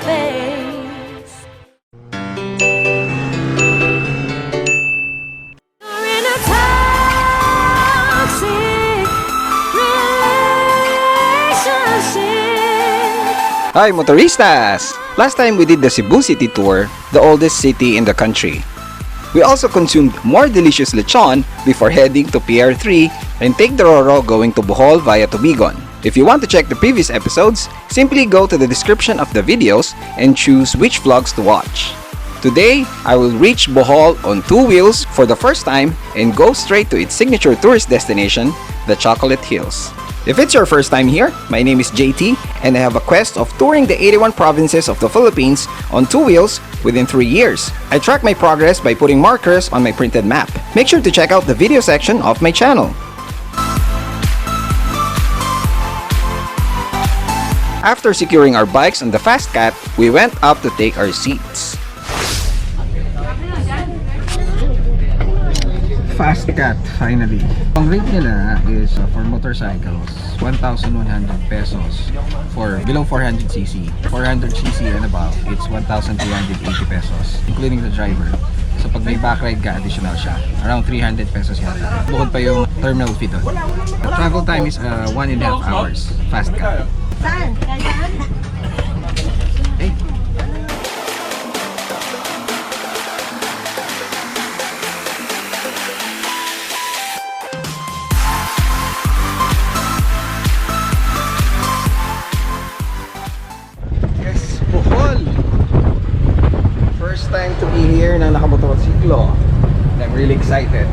face. You're in a toxic relationship. Hi motoristas! Last time we did the Cebu City tour, the oldest city in the country. We also consumed more delicious lechon before heading to PR3 and take the RORO going to Bohol via Tubigon. If you want to check the previous episodes, simply go to the description of the videos and choose which vlogs to watch. Today, I will reach Bohol on 2 wheels for the first time and go straight to its signature tourist destination, the Chocolate Hills. If it's your first time here, my name is JT and I have a quest of touring the 81 provinces of the Philippines on 2 wheels within 3 years. I track my progress by putting markers on my printed map. Make sure to check out the video section of my channel. After securing our bikes on the Fast Cat, we went up to take our seats. Fast Cat, finally. Ang rate nila is for motorcycles, 1,100 pesos for below 400cc. 400cc and above, it's 1,280 pesos, including the driver. So pag may back ride ka, additional siya. Around 300 pesos yata. Bukod pa yung terminal fee doon. The travel time is 1.5 hours. Fast Cat. Saan? Kailan? Hey. Yes, Bohol! First time to be here na nakamotorsiklo. And I'm really excited.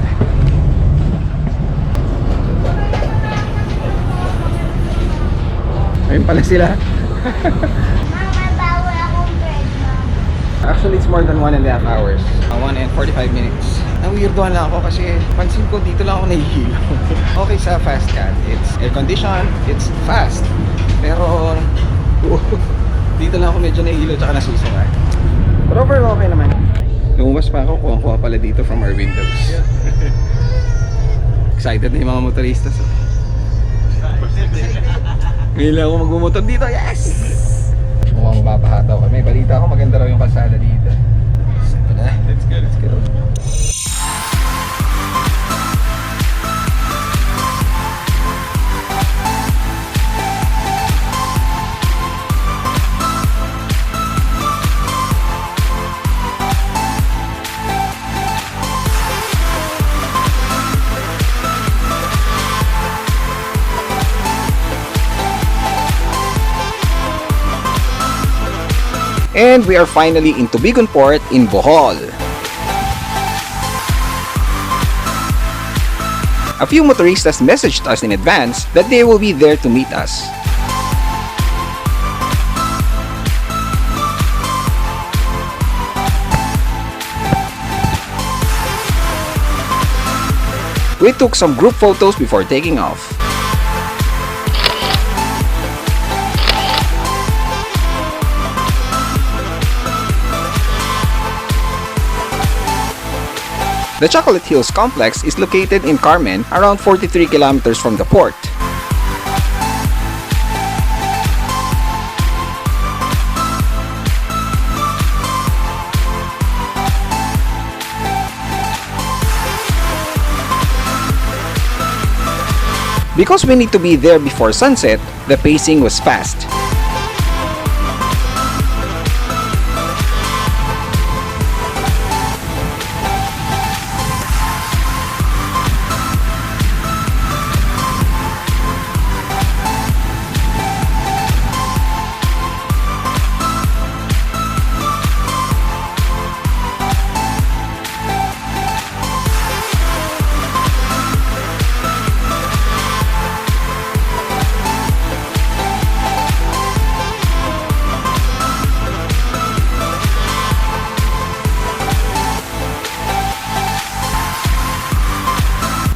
Ayun pala sila. Actually, it's more than 1.5 hours. 1 and 45 minutes. Nawirdohan lang ako kasi pansin ko dito lang ako nahihilo. Okay sa Fast Cat, it's air conditioned, it's fast. Pero dito lang ako medyo nahihilo tsaka nasusungan. But overall, okay naman. Lumabas pa ako, kuha pala dito from our windows. Excited na yung mga motoristas. Ngayon lang ako magmumotor dito, yes! Mukhang mapahataw kami. Balita ako maganda raw yung kalsada dito. Let's go, let's go. And we are finally in Tubigon Port in Bohol. A few motoristas messaged us in advance that they will be there to meet us. We took some group photos before taking off. The Chocolate Hills complex is located in Carmen, around 43 kilometers from the port. Because we need to be there before sunset, the pacing was fast.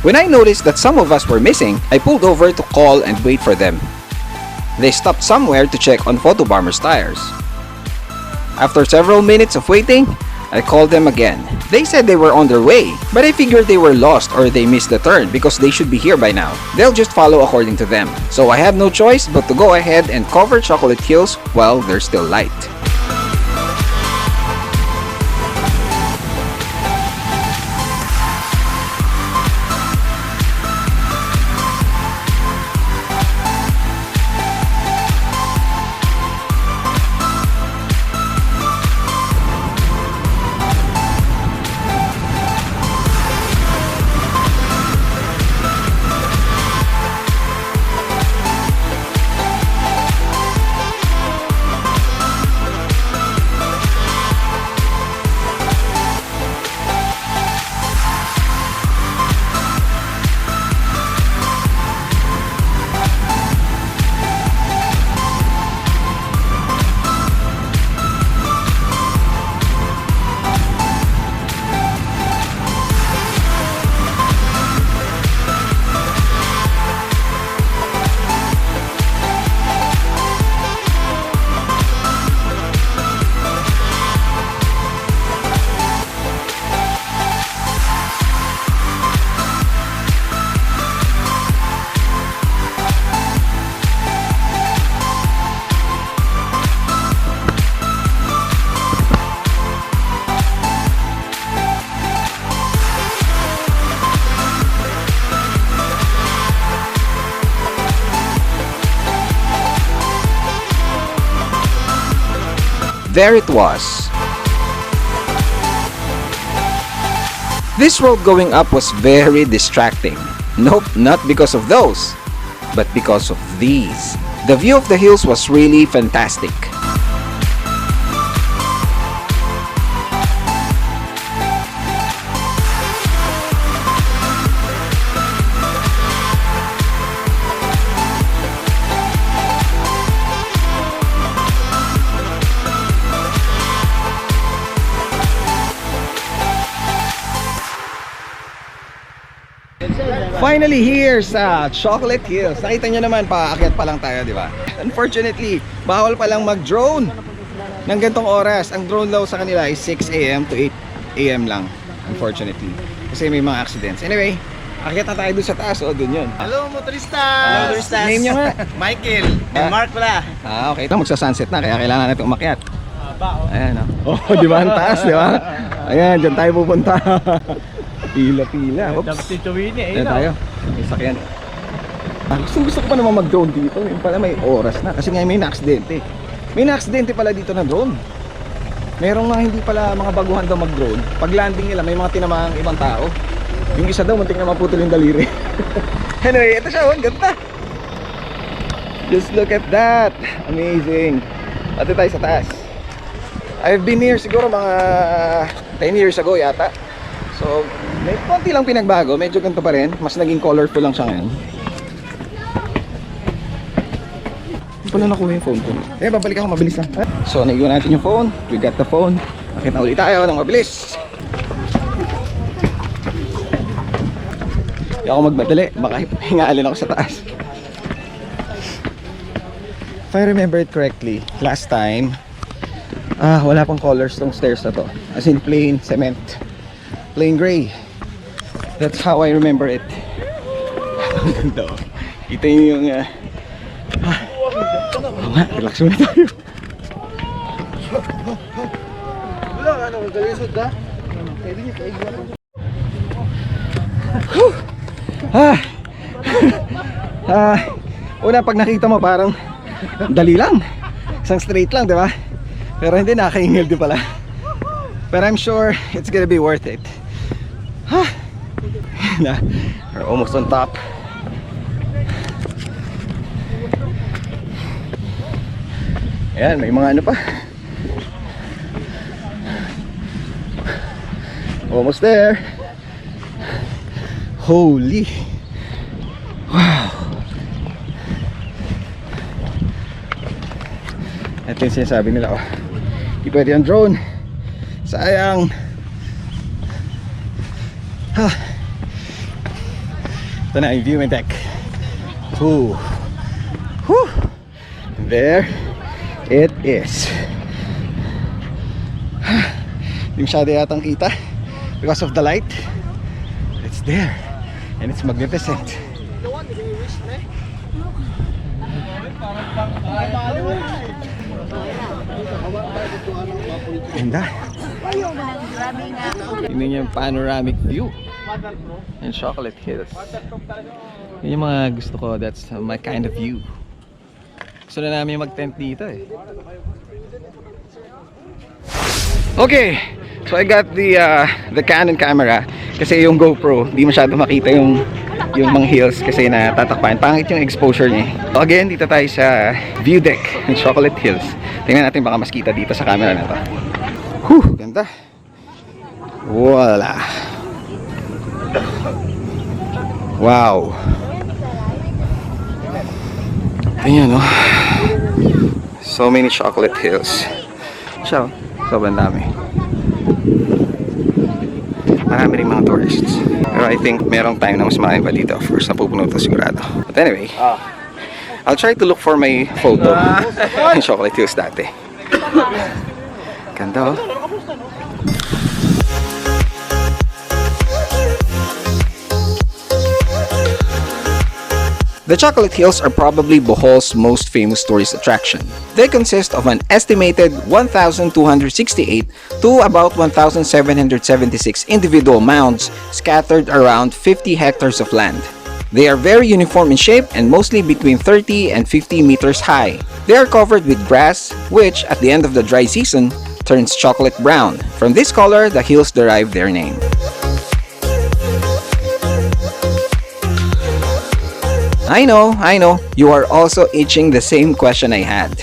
When I noticed that some of us were missing, I pulled over to call and wait for them. They stopped somewhere to check on Photo Bomber's tires. After several minutes of waiting, I called them again. They said they were on their way, but I figured they were lost or they missed the turn because they should be here by now. They'll just follow according to them. So I have no choice but to go ahead and cover Chocolate Hills while they're still light. there it was. This road going up was very distracting. Nope, not because of those, but because of these. The view of the hills was really fantastic. Finally here sa Chocolate Hills. Nakita nyo naman, paakyat pa lang tayo, di ba? Unfortunately, bawal pa lang mag-drone ng gantong oras. Ang drone daw sa kanila is 6 AM to 8 AM lang, unfortunately. Kasi may mga accidents. Anyway, akyat na tayo dun sa taas. O, dun yun. Hello, motorista! Hello, motoristas! Name nyo nga. Michael and Mark pala. Okay. Magsa-sunset na, kaya kailangan natin umakyat. Ayan, o. Oh, di ba? Ang taas, di ba? Ayan, dyan tayo pupunta. Pila-pila. Oops. Ayan tayo. May sakyan. Gusto ko pa naman mag-drone dito. Yung pala may oras na. Kasi nga may na-aksidente. May na-aksidente pala dito na drone. Merong mga hindi pala mga baguhan daw mag-drone. Pag landing nila may mga tinamang ibang tao. Yung isa daw muntik na maputol yung daliri. Anyway, ito siya. Ang ganda. Just look at that. Amazing. Ito tayo sa taas. I've been here siguro mga 10 years ago yata. So, may konti lang pinagbago. Medyo ganito pa rin. Mas naging colorful lang siya ngayon. Hindi pala nakuha yung phone ko. Babalik ako mabilis lang. So, naiwan natin yung phone. We got the phone. Nakita ulit tayo ng mabilis. Hindi ako magmadali. Baka hingalin ako sa taas. If I remember it correctly, last time, wala pang colors tong stairs na to. As in plain cement. Plain gray. That's how I remember it. Ganda. Kita nyo yung relax muna tayo. Wala ano, magalisod ka? Pwede nyo kaigla. Una pag nakita mo parang dali lang. Isang straight lang, di ba? Pero hindi, nakakaingil din pala. But I'm sure it's gonna be worth it. We're almost on top. Ayan, may mga ano pa. Almost there. Holy. Wow. Ito yung sinasabi nila, oh. Hindi pwede yung drone. Sayang. Ito na yung viewing deck. Whew. Whew. There it is. Hindi masyado yatang kita because of the light. It's there and it's magnificent. Ganda. Tingnan niyo yung panoramic view in Chocolate Hills. Yun yung mga gusto ko. That's my kind of view. Gusto na namin mag-tent dito eh. Okay, so I got the Canon camera kasi yung GoPro di masyado makita yung mga hills kasi natatakpan. Pangit yung exposure niya. So again, dito tayo sa view deck in Chocolate Hills. Tingnan natin baka mas kita dito sa camera na to. Whew, ganda. Voila. Wow. Ayan, no? So many chocolate hills. Ciao. Sobrang dami. Marami rin mga tourists. Pero I think merong time na mas marami pa dito. Of course, napupuno ito sigurado. But anyway, I'll try to look for my photo in Chocolate Hills dati. Ganda, oh. The Chocolate Hills are probably Bohol's most famous tourist attraction. They consist of an estimated 1,268 to about 1,776 individual mounds scattered around 50 hectares of land. They are very uniform in shape and mostly between 30 and 50 meters high. They are covered with grass, which at the end of the dry season turns chocolate brown. From this color, the hills derive their name. I know, you are also itching the same question I had.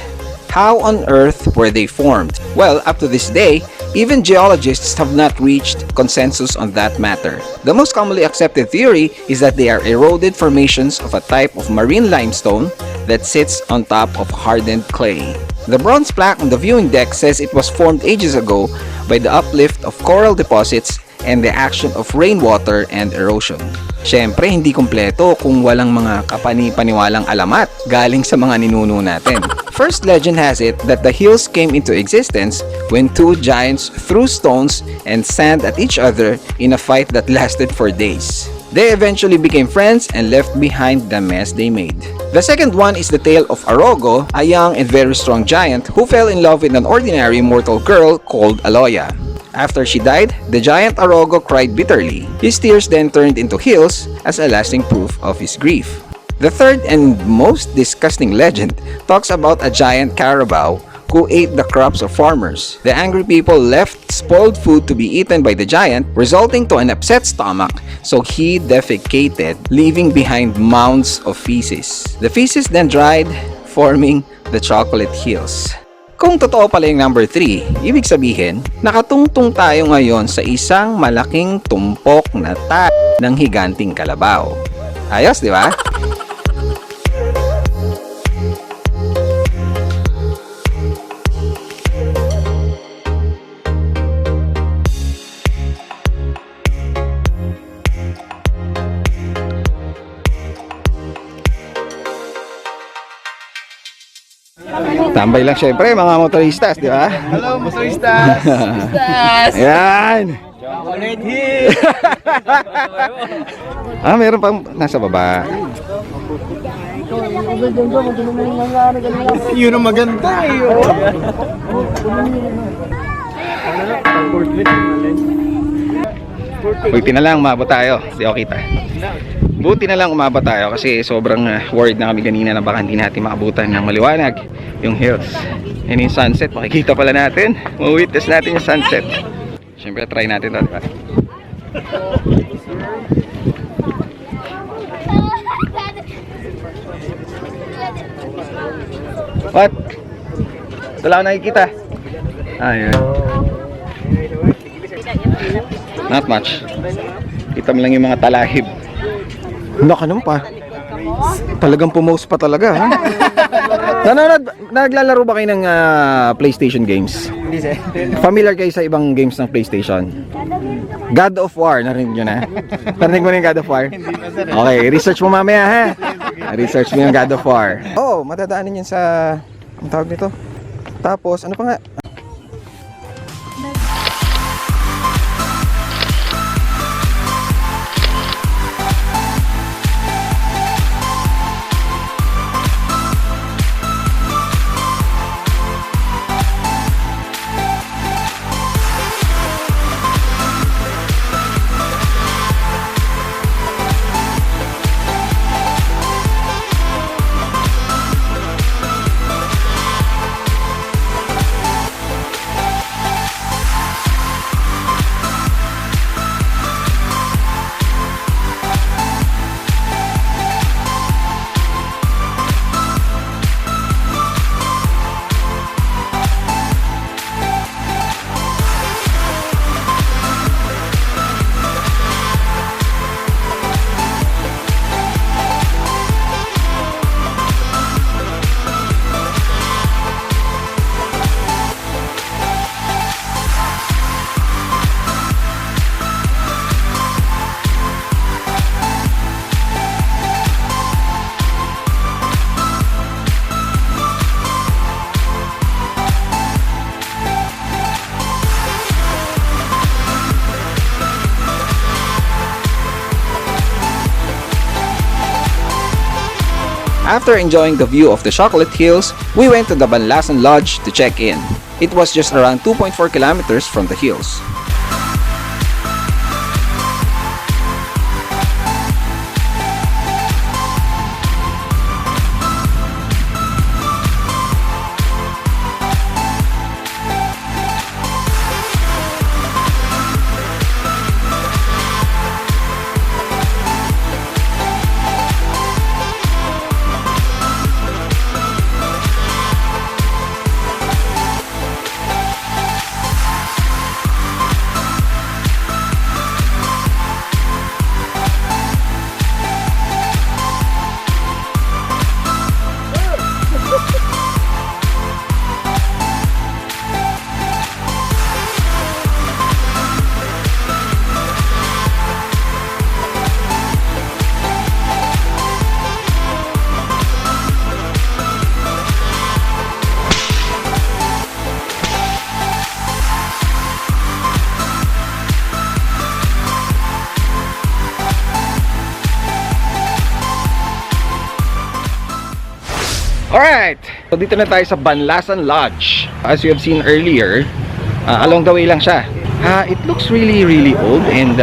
How on earth were they formed? Well, up to this day, even geologists have not reached consensus on that matter. The most commonly accepted theory is that they are eroded formations of a type of marine limestone that sits on top of hardened clay. The bronze plaque on the viewing deck says it was formed ages ago by the uplift of coral deposits and the action of rainwater and erosion. Syempre, hindi kumpleto kung walang mga kapani-paniwalang alamat galing sa mga ninuno natin. First legend has it that the hills came into existence when two giants threw stones and sand at each other in a fight that lasted for days. They eventually became friends and left behind the mess they made. The second one is the tale of Arogo, a young and very strong giant who fell in love with an ordinary mortal girl called Aloya. After she died, the giant Arogo cried bitterly. His tears then turned into hills as a lasting proof of his grief. The third and most disgusting legend talks about a giant carabao who ate the crops of farmers. The angry people left spoiled food to be eaten by the giant, resulting to an upset stomach, so he defecated, leaving behind mounds of feces. The feces then dried, forming the chocolate hills. Kung totoo pala yung number 3, ibig sabihin, nakatungtong tayo ngayon sa isang malaking tumpok na ng higanting kalabaw. Ayos, di ba? Tambay lang syempre mga motoristas, di ba? Hello, motoristas! Ayan! Chocolate hit! Meron pang nasa baba. Yun ang maganda eh. Buti na lang umabot tayo. Di ako kita. Buti na lang umabot tayo kasi sobrang worried na kami kanina na baka hindi natin makabutan ng maliwanag yung hills. And yung sunset, makikita pala natin. Ma-witness natin yung sunset. Siyempre, try natin ito, diba? What? Wala akong nakikita. Ayun. Not much. Kita mo lang yung mga talahib. Nakanom pa. Talagang pumost pa talaga, ha? Naglalaro ba kayo ng PlayStation games? Hindi sir. Familiar kayo sa ibang games ng PlayStation? God of War, narinig nyo na? Narinig mo na yung God of War? Okay, research mo mamaya, ha? Research mo yung God of War. Oo, matadaanin yan sa... Ang tawag nito? Tapos, ano pa nga? After enjoying the view of the Chocolate Hills, we went to the Banlasan Lodge to check in. It was just around 2.4 kilometers from the hills. Alright, so dito na tayo sa Banlasan Lodge. As you have seen earlier, along the way lang siya. It looks really old and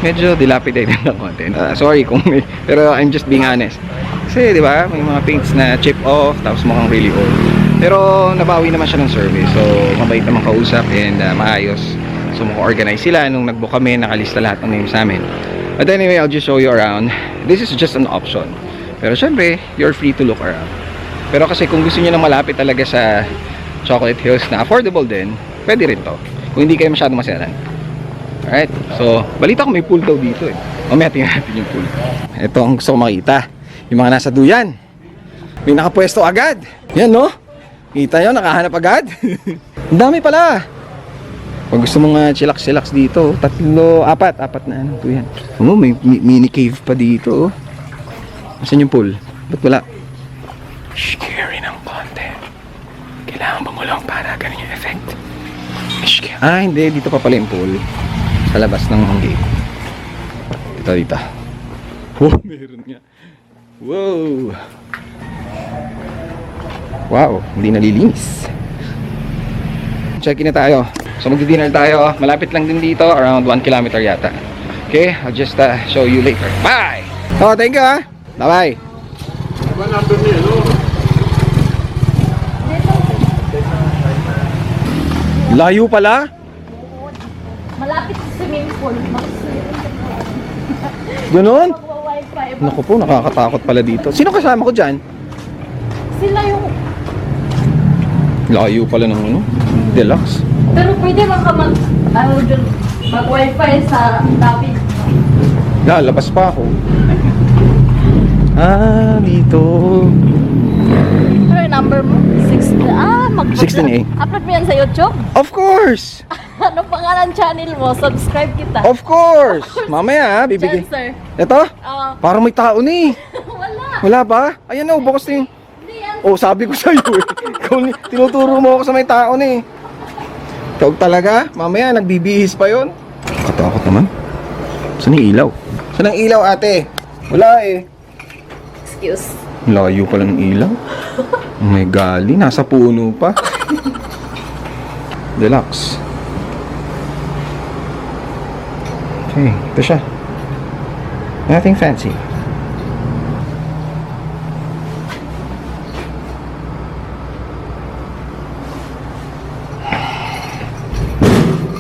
medyo dilapidated ng konti. Sorry kung pero I'm just being honest. Kasi di ba, may mga paints na chip off tapos mukhang really old. Pero nabawi naman siya ng service. So mabait naman kausap and maayos. So mukhang organize sila nung nag-book kami, nakalista lahat ng names sa amin. But anyway, I'll just show you around. This is just an option. Pero syempre, you're free to look around. Pero kasi kung gusto niyo na malapit talaga sa Chocolate Hills na affordable din, pwede rin to. Kung hindi kayo masyadong maselan. Alright, so balita ko may pool daw dito eh. Mamaya tingnan natin yung pool. Ito ang gusto ko makita. Yung mga nasa duyan. May nakapwesto agad. Yan no? Kita nyo, nakahanap agad. Ang dami pala. Pag gusto mong chillax dito, apat na ano, duyan. May mini cave pa dito. Asan yung pool? Ba't wala? Scary ng konti. Kailangan bumulong para ganun yung effect. Hindi. Dito pa pala yung pool. Sa labas ng gate. Dito. Oh, meron nga. Wow, hindi nalilinis. Check-in na tayo. So magdi-dinner tayo. Malapit lang din dito. Around 1 kilometer yata. Okay, I'll just show you later. Bye! Oh, thank you Bye-bye. Layo pala? Malapit sa swimming pool. Ganon? Naku po, nakakatakot pala dito. Sino kasama ko dyan? Sila yung... Layo pala ng ano? Deluxe. Pero pwede baka mag-wifi sa David. Lalabas pa ako. Dito. Ano yung number mo? 16A. Upload mo yan sa YouTube? Of course! Anong pangalan channel mo? Subscribe kita. Of course! Mamaya bibigay. Dyan, sir. Ito? Parang may tao na eh. Wala. Wala ba? Ayan o, bukas na yung... Hindi yan. Oh, sabi ko sa'yo eh. Tinuturo mo ako sa may tao na eh. Ikaw talaga? Mamaya nagbibihis pa yon. Katakot naman. Saan yung ilaw? Saan ang ilaw ate? Wala eh. Excuse. Layo pala ng ilaw. Oh my gali, nasa puno pa. Deluxe. Okay, ito siya. Nothing fancy.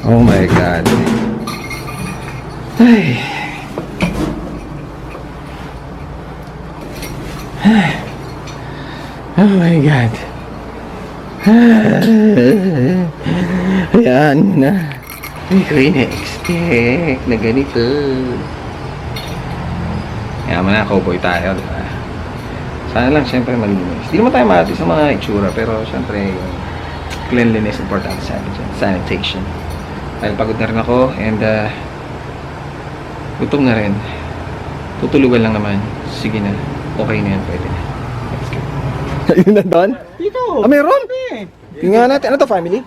Oh my god. Ay. Oh my god. Ayan na. Hindi ko ina-expect na ganito. Kaya mga cowboy tayo, diba? Sana lang syempre malinis. Hindi naman tayo mati sa mga itsura, pero syempre yung cleanliness important sa atin dyan. Sanitation. Dahil pagod na rin ako and gutom na rin. Tutulugan lang naman. Sige na. Okay na yan, pwede na. Let's go. Ayun na doon? Dito. Meron? Tingnan natin. Ano to, family?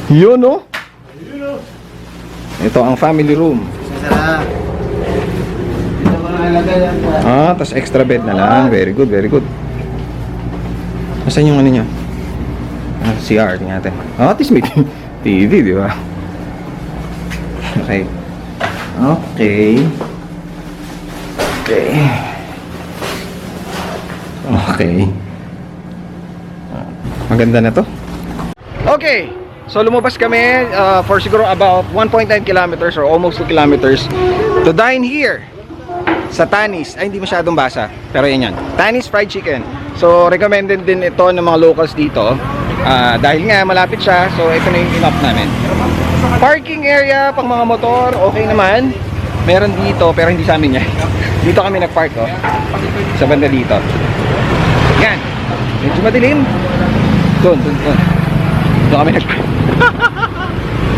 Yun, no? Ito ang family room. Sarap. Dito ko nakalagay yan. Tas extra bed na lang. Very good, very good. Nasaan yung ano niya? CR, tingnan natin. At least may TV, di ba? Okay. Okay. Maganda na to. Okay. So lumabas kami for siguro about 1.9 kilometers or almost 2 kilometers to dine here sa Tany's. Ay, hindi masyadong basa. Pero yan yan. Tany's Fried Chicken. So recommended din ito ng mga locals dito. Dahil nga malapit siya. So ito na yung in-up namin. Parking area pang mga motor. Okay naman. Meron dito pero hindi sa amin yan. Dito kami nag-park sa banda dito. Yan. Medyo madilim. Doon kami nag-park.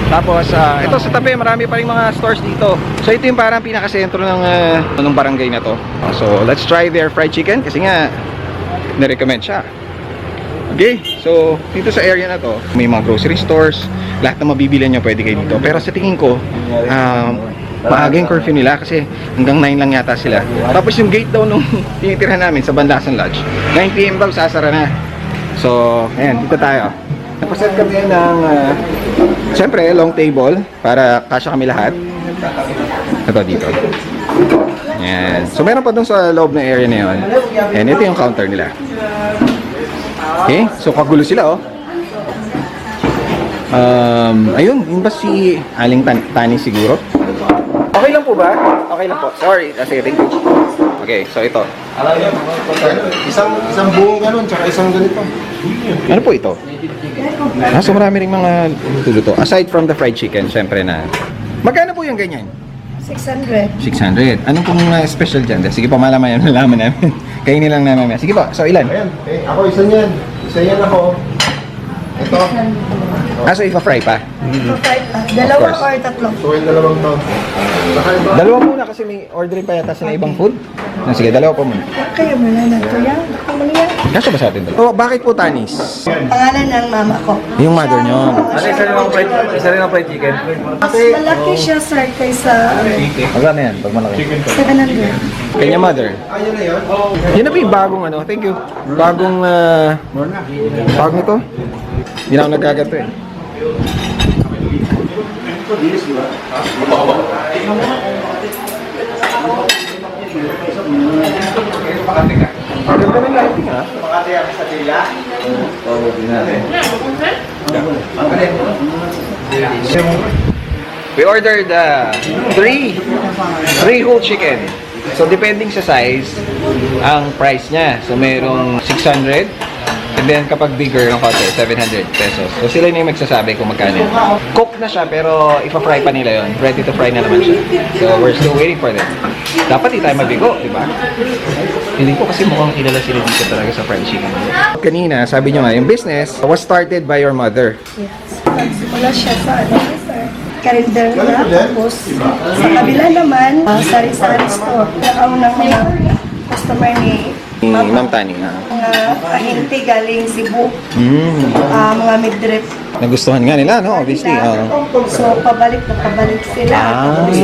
Tapos ito sa tabi marami pa rin mga stores dito. So ito yung parang pinakasentro ng barangay na to. So let's try their fried chicken kasi nga na-recommend siya. Okay, so dito sa area na to may mga grocery stores. Lahat na mabibilihan nyo pwede kayo dito. Pero sa tingin ko Maaga yung curfew nila kasi hanggang 9 lang yata sila. Tapos yung gate daw nung tinitirhan namin sa Banlasan Lodge, 9 PM daw sasara na. So, ayan, dito tayo. Napaset kami ng, siyempre, long table para kasya kami lahat. Ito dito. Ayan. So, meron pa dun sa loob ng area na yun. And ito yung counter nila. Okay, so kagulo sila, oh. Ayun, yun ba si Aling Tany siguro? Okay lang po ba? Okay lang po. Sorry. Sige, thank you. Okay, so ito. Isang buong ganun, tsaka isang ganito. Ano po ito? So marami ring mga luto. Aside from the fried chicken, syempre na. Magkano po yung ganyan? 600. 600. Anong pong special dyan? Sige po, malaman namin. Kainin lang namin. Sige po, so ilan? Ayan, ako isa niyan. Isa yan ako. Ito. So ipa-fry pa? Dalawa or tatlo? So yung dalawang to. Dalawa muna kasi may ordering pa yata sa ibang food. Sige, dalawa po muna. Kayo muna na ito yan. Ako muna yan. Kasya ba sa atin? Oh, bakit po Tanis? Pangalan ng mama ko. Yung mother nyo. Isa rin ang fried chicken. Mas malaki siya, sir, kaysa Magkano yan pag malaki? 700. Kanya mother. Ayun na yun. Yun na ba yung bagong ano? Thank you. Bagong ito. Hindi na ako nagkagato eh. Ganda ng lighting ha? Makati ako sa tila. We ordered 3 whole chicken. So depending sa size, ang price niya. So merong 600. And then kapag bigger ng konti, 700 pesos. So sila na yung magsasabi kung magkano. Cook na siya pero ipa-fry pa nila yon. Ready to fry na naman siya. So we're still waiting for them. Dapat di tayo mabigo, di ba? Hindi ko kasi mukhang kilala sila dito talaga sa fried chicken. Kanina, sabi nyo nga, yung business was started by your mother. Yes. Wala siya sa sir. Calendar na. Tapos sa kabila naman, sari-sari store. Nakaunang mga customer ni Ma'am Tany nga. mga ahente galing Cebu. Mga midrip. Nagustuhan nga nila, no? Obviously. So, pabalik sila. Tapos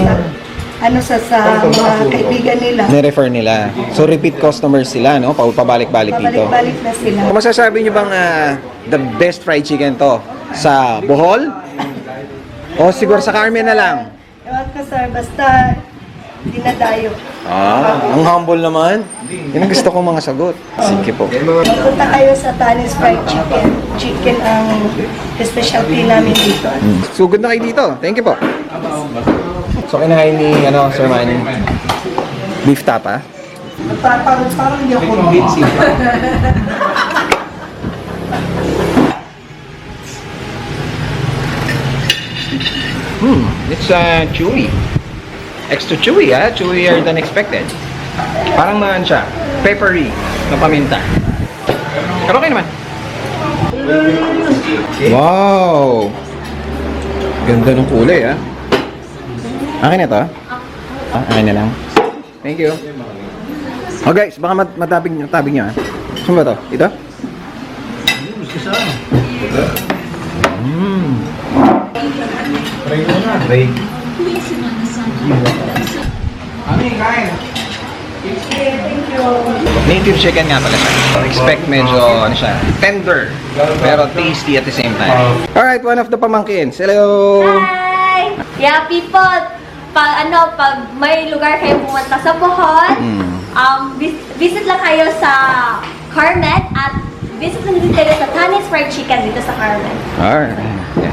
ano sa mga kaibigan nila. Nirefer nila. So, repeat customers sila, no? Pabalik-balik dito. Pabalik-balik na sila. Kung masasabi nyo bang the best fried chicken to sa Bohol? O siguro sa Carmen na lang? Ewan ko sir, basta dinadayo. Ang humble naman. Yan ang gusto kong mga sagot. Sige po. Punta kayo sa Tany's Fried Chicken. Chicken ang specialty namin dito. Sugod na kayo dito. Thank you po. So, kinain ni, Sir Manny, beef tapa. Parang hindi ako convincing. It's chewy. Extra chewy, ha? Chewier than expected. Parang naman siya. Peppery na paminta. Pero okay naman. Wow! Ganda ng kulay, ha? Akin na to? Akin na lang. Thank you. Oh guys, baka matabig nyo, ha? Saan ba to? Ito? Ray. Native chicken nga pala siya. Expect medyo, tender. Pero tasty at the same time. Alright, one of the pamangkins. Hello! Hi! Yeah, people, pag may lugar kayo pumunta sa Bohol, visit lang kayo sa Carmen at visit lang din kayo sa Tany's Fried Chicken dito sa Carmen. Alright.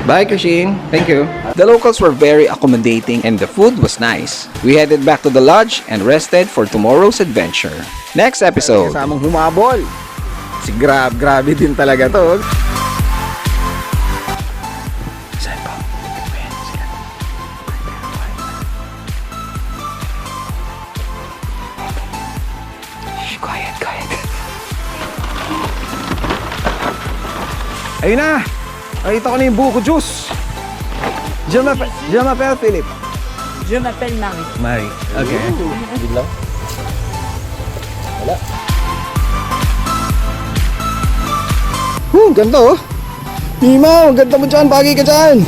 Bye, Christine. Thank you. The locals were very accommodating and the food was nice. We headed back to the lodge and rested for tomorrow's adventure. Next episode. Kasamang humabol. Si grabe din talaga to. Saan ba? Shh, quiet. Ayun na! Nakita ko na yung buko juice. Je m'appelle Philip. Je m'appelle Marie. Marie. Okay. Bigla? Wala. Ganda oh. Mima, ganda mo dyan. Bagay ka dyan.